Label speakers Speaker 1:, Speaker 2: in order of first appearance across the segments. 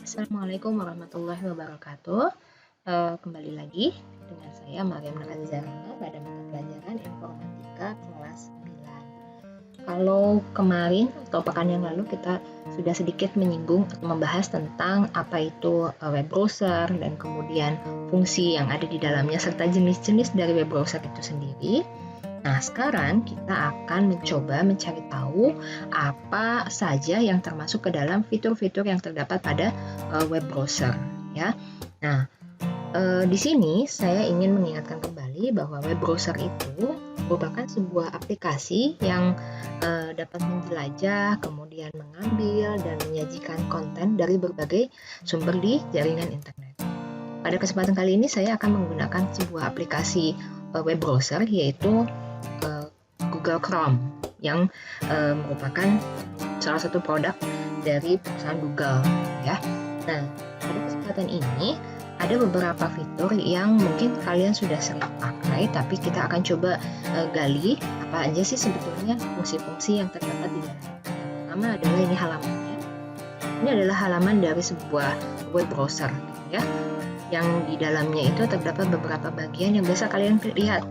Speaker 1: Assalamualaikum warahmatullahi wabarakatuh. Kembali lagi dengan saya Mariam Nazarana pada mata pelajaran Informatika kelas 9. Kalau kemarin atau pekan yang lalu kita sudah sedikit menyinggung atau membahas tentang apa itu web browser dan kemudian fungsi yang ada di dalamnya serta jenis-jenis dari web browser itu sendiri. Nah, sekarang kita akan mencoba mencari tahu apa saja yang termasuk ke dalam fitur-fitur yang terdapat pada web browser, ya. Nah, di sini saya ingin mengingatkan kembali bahwa web browser itu merupakan sebuah aplikasi yang dapat menjelajah, kemudian mengambil dan menyajikan konten dari berbagai sumber di jaringan internet. Pada kesempatan kali ini saya akan menggunakan sebuah aplikasi web browser yaitu Google Chrome yang merupakan salah satu produk dari perusahaan Google, ya. Nah, pada kesempatan ini ada beberapa fitur yang mungkin kalian sudah sering pakai, tapi kita akan coba gali apa aja sih sebetulnya fungsi-fungsi yang terdapat di dalam. Yang pertama adalah ini halamannya. Ini adalah halaman dari sebuah web browser, ya, yang di dalamnya itu terdapat beberapa bagian yang biasa kalian lihat.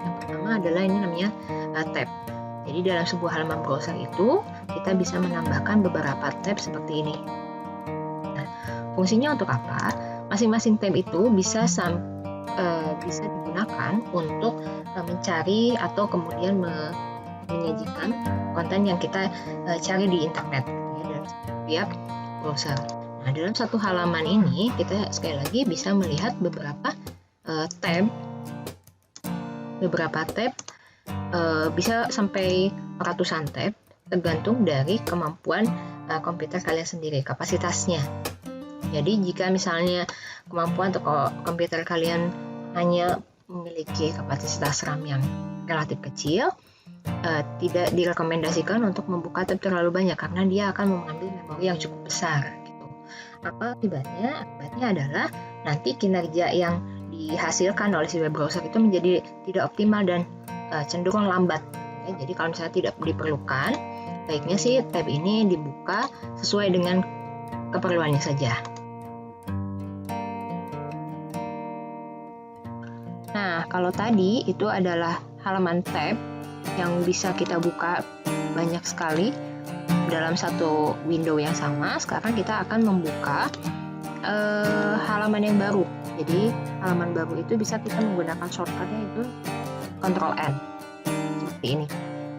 Speaker 1: Yang pertama adalah ini namanya tab. Jadi dalam sebuah halaman browser itu kita bisa menambahkan beberapa tab seperti ini. Nah, fungsinya untuk apa? Masing-masing tab itu bisa digunakan untuk mencari atau kemudian menyajikan konten yang kita cari di internet, ya, dalam setiap browser. Nah, dalam satu halaman ini kita sekali lagi bisa melihat beberapa tab. Bisa sampai ratusan tab, tergantung dari kemampuan komputer kalian sendiri, kapasitasnya. Jadi jika misalnya kemampuan atau komputer kalian hanya memiliki kapasitas RAM yang relatif kecil, tidak direkomendasikan untuk membuka tab terlalu banyak karena dia akan mengambil memori yang cukup besar. Gitu. Apa akibatnya? Akibatnya adalah nanti kinerja yang dihasilkan oleh si web browser itu menjadi tidak optimal dan cenderung lambat, ya. Jadi kalau misalnya tidak diperlukan, baiknya sih tab ini dibuka sesuai dengan keperluannya saja. Nah, kalau tadi itu adalah halaman tab yang bisa kita buka banyak sekali dalam satu window yang sama. Sekarang kita akan membuka halaman yang baru. Jadi halaman baru itu bisa kita menggunakan shortcutnya itu Ctrl N seperti ini.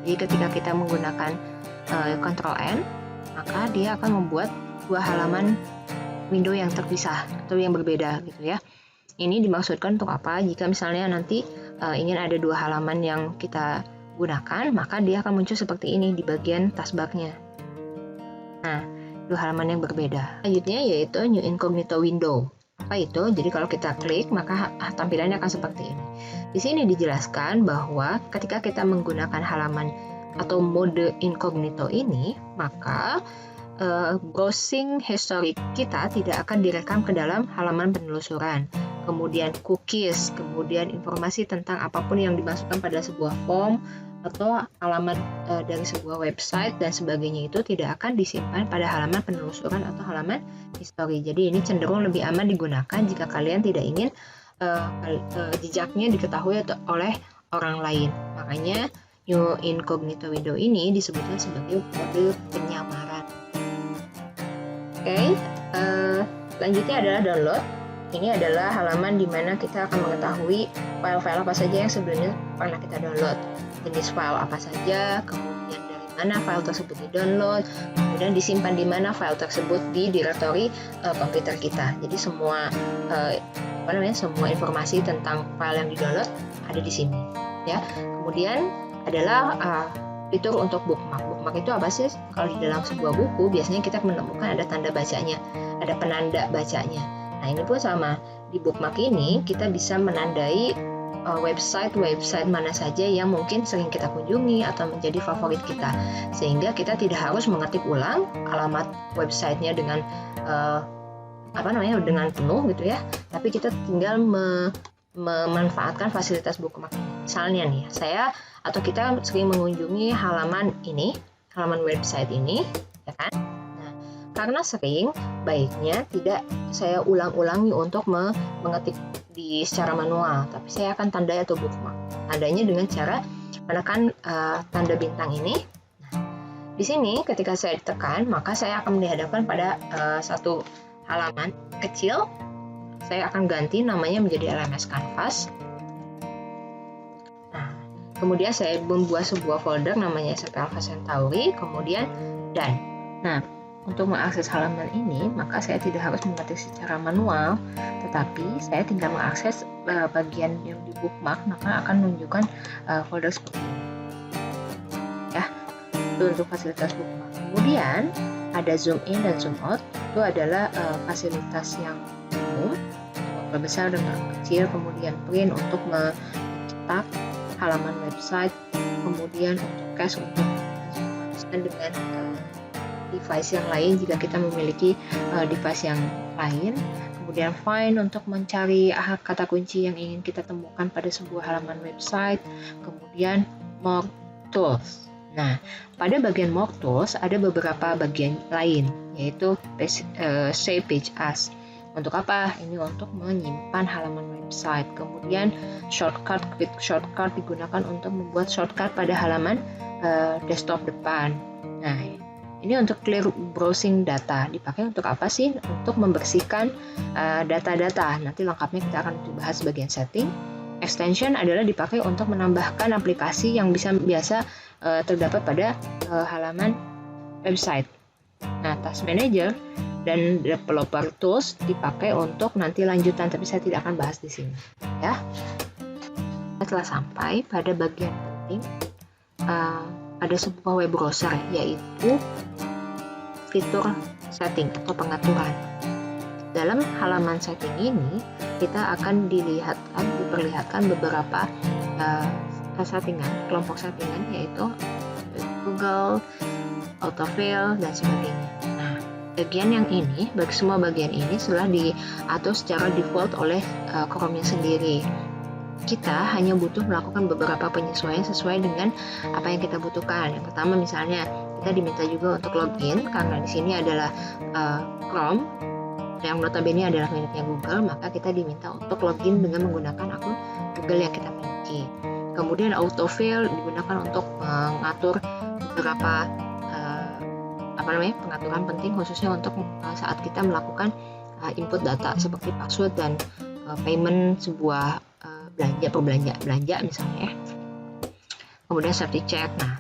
Speaker 1: Jadi ketika kita menggunakan Ctrl N, maka dia akan membuat dua halaman window yang terpisah atau yang berbeda, gitu ya. Ini dimaksudkan untuk apa? Jika misalnya nanti ingin ada dua halaman yang kita gunakan, maka dia akan muncul seperti ini di bagian taskbar-nya. Nah, dua halaman yang berbeda. Selanjutnya yaitu New Incognito Window. Apa itu? Jadi kalau kita klik, maka tampilannya akan seperti ini. Di sini dijelaskan bahwa ketika kita menggunakan halaman atau mode incognito ini, maka browsing history kita tidak akan direkam ke dalam halaman penelusuran. Kemudian cookies, kemudian informasi tentang apapun yang dimasukkan pada sebuah form atau alamat dari sebuah website dan sebagainya itu tidak akan disimpan pada halaman penelusuran atau halaman history. Jadi ini cenderung lebih aman digunakan jika kalian tidak ingin jejaknya diketahui oleh orang lain. Makanya New Incognito Window ini disebutkan sebagai mode penyamaran. Oke, selanjutnya adalah download. Ini adalah halaman di mana kita akan mengetahui file-file apa saja yang sebelumnya pernah kita download, jenis file apa saja, kemudian dari mana file tersebut di-download, kemudian disimpan di mana file tersebut di direktori komputer kita. Jadi semua semua informasi tentang file yang di-download ada di sini, ya. Kemudian adalah fitur untuk bookmark. Bookmark itu apa sih? Kalau di dalam sebuah buku biasanya kita menemukan ada tanda bacanya, ada penanda bacanya. Nah, ini pun sama. Di bookmark ini kita bisa menandai website mana saja yang mungkin sering kita kunjungi atau menjadi favorit kita, sehingga kita tidak harus mengetik ulang alamat websitenya dengan dengan penuh, gitu ya. Tapi kita tinggal memanfaatkan fasilitas bookmark ini. Misalnya nih, kita sering mengunjungi halaman website ini, ya kan? Nah, Karena sering, baiknya tidak saya ulang-ulangi untuk mengetik secara manual, tapi saya akan tandai atau bookmark. Tandanya dengan cara menekan tanda bintang ini. Nah, di sini ketika saya tekan, maka saya akan dihadapkan pada satu halaman kecil. Saya akan ganti namanya menjadi LMS Canvas. Nah, kemudian saya membuat sebuah folder namanya SAP Alpha Centauri, kemudian dan. Nah, untuk mengakses halaman ini, maka saya tidak harus mengetik secara manual, tetapi saya tinggal mengakses bagian yang di bookmark, maka akan menunjukkan folder seperti ini. Ya, itu untuk fasilitas bookmark. Kemudian ada zoom in dan zoom out, itu adalah fasilitas yang umum, berbesar dan kecil, kemudian print untuk mencetak halaman website, kemudian untuk cache untuk dengan device yang lain jika kita memiliki device yang lain, kemudian find untuk mencari kata kunci yang ingin kita temukan pada sebuah halaman website, kemudian more tools. Nah, pada bagian more tools ada beberapa bagian lain, yaitu save page as. Untuk apa? Ini untuk menyimpan halaman website. Kemudian shortcut, quick shortcut digunakan untuk membuat shortcut pada halaman desktop depan. Nah, ini untuk clear browsing data. Dipakai untuk apa sih? Untuk membersihkan data-data. Nanti lengkapnya kita akan bahas bagian setting. Extension adalah dipakai untuk menambahkan aplikasi yang biasa terdapat pada halaman website. Nah, Task Manager dan Developer Tools dipakai untuk nanti lanjutan, tapi saya tidak akan bahas di sini. Ya, setelah sampai pada bagian penting, ada sebuah web browser, yaitu fitur setting atau pengaturan. Dalam halaman setting ini, kita akan diperlihatkan beberapa settingan, kelompok settingan, yaitu Google, autofill, dan sebagainya. Nah, bagian yang ini, semua bagian ini sudah diatur secara default oleh Chrome-nya sendiri. Kita hanya butuh melakukan beberapa penyesuaian sesuai dengan apa yang kita butuhkan. Yang pertama misalnya kita diminta juga untuk login, karena di sini adalah Chrome yang notabene adalah miliknya Google, maka kita diminta untuk login dengan menggunakan akun Google yang kita miliki. Kemudian autofill digunakan untuk mengatur beberapa pengaturan penting, khususnya untuk saat kita melakukan input data seperti password dan payment sebuah belanja misalnya. Kemudian safety check. Nah,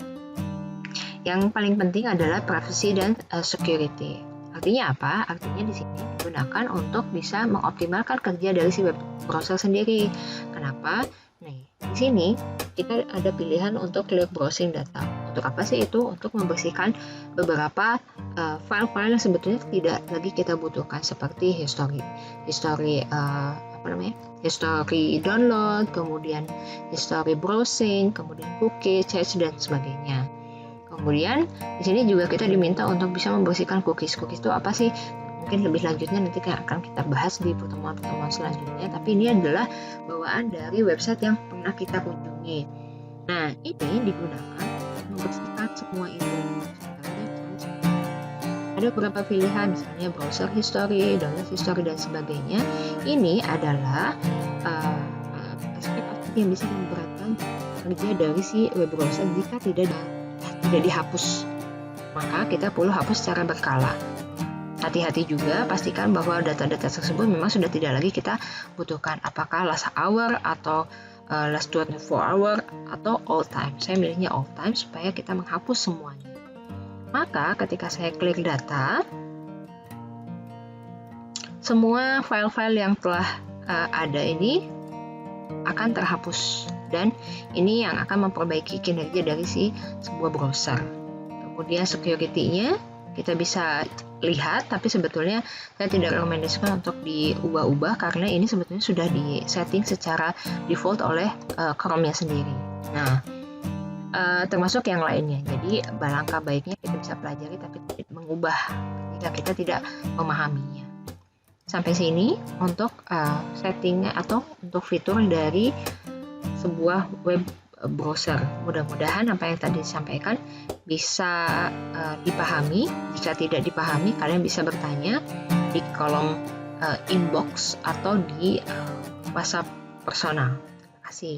Speaker 1: yang paling penting adalah privacy dan security. Artinya apa? Artinya di sini digunakan untuk bisa mengoptimalkan kerja dari si web browser sendiri. Kenapa? Nah, di sini kita ada pilihan untuk clear browsing data. Untuk apa sih itu? Untuk membersihkan beberapa file-file yang sebetulnya tidak lagi kita butuhkan, seperti history download, kemudian history browsing, kemudian cookies, cache, dan sebagainya. Kemudian di sini juga kita diminta untuk bisa membersihkan cookies. Cookies itu apa sih? Mungkin lebih lanjutnya nanti akan kita bahas di pertemuan-pertemuan selanjutnya. Tapi ini adalah bawaan dari website yang pernah kita kunjungi. Nah, ini digunakan untuk membersihkan semua itu. Ada beberapa pilihan, misalnya browser history, download history, dan sebagainya. Ini adalah aspek-aspek yang bisa memberatkan kerja dari si web browser jika tidak dihapus. Maka kita perlu hapus secara berkala. Hati-hati juga, pastikan bahwa data-data tersebut memang sudah tidak lagi kita butuhkan. Apakah last hour atau last 24 hour atau all time. Saya milihnya all time supaya kita menghapus semuanya. Maka ketika saya klik data, semua file-file yang telah ada ini akan terhapus, dan ini yang akan memperbaiki kinerja dari sebuah browser. Kemudian security-nya kita bisa lihat, tapi sebetulnya saya tidak rekomendasikan untuk diubah-ubah karena ini sebetulnya sudah di-setting secara default oleh Chrome-nya sendiri. Nah, termasuk yang lainnya. Jadi alangkah baiknya kita bisa pelajari tapi tidak mengubah jika kita tidak memahaminya. Sampai sini untuk settingnya atau untuk fitur dari sebuah web browser. Mudah-mudahan apa yang tadi disampaikan bisa dipahami. Jika tidak dipahami, kalian bisa bertanya di kolom inbox atau di WhatsApp personal. Terima kasih.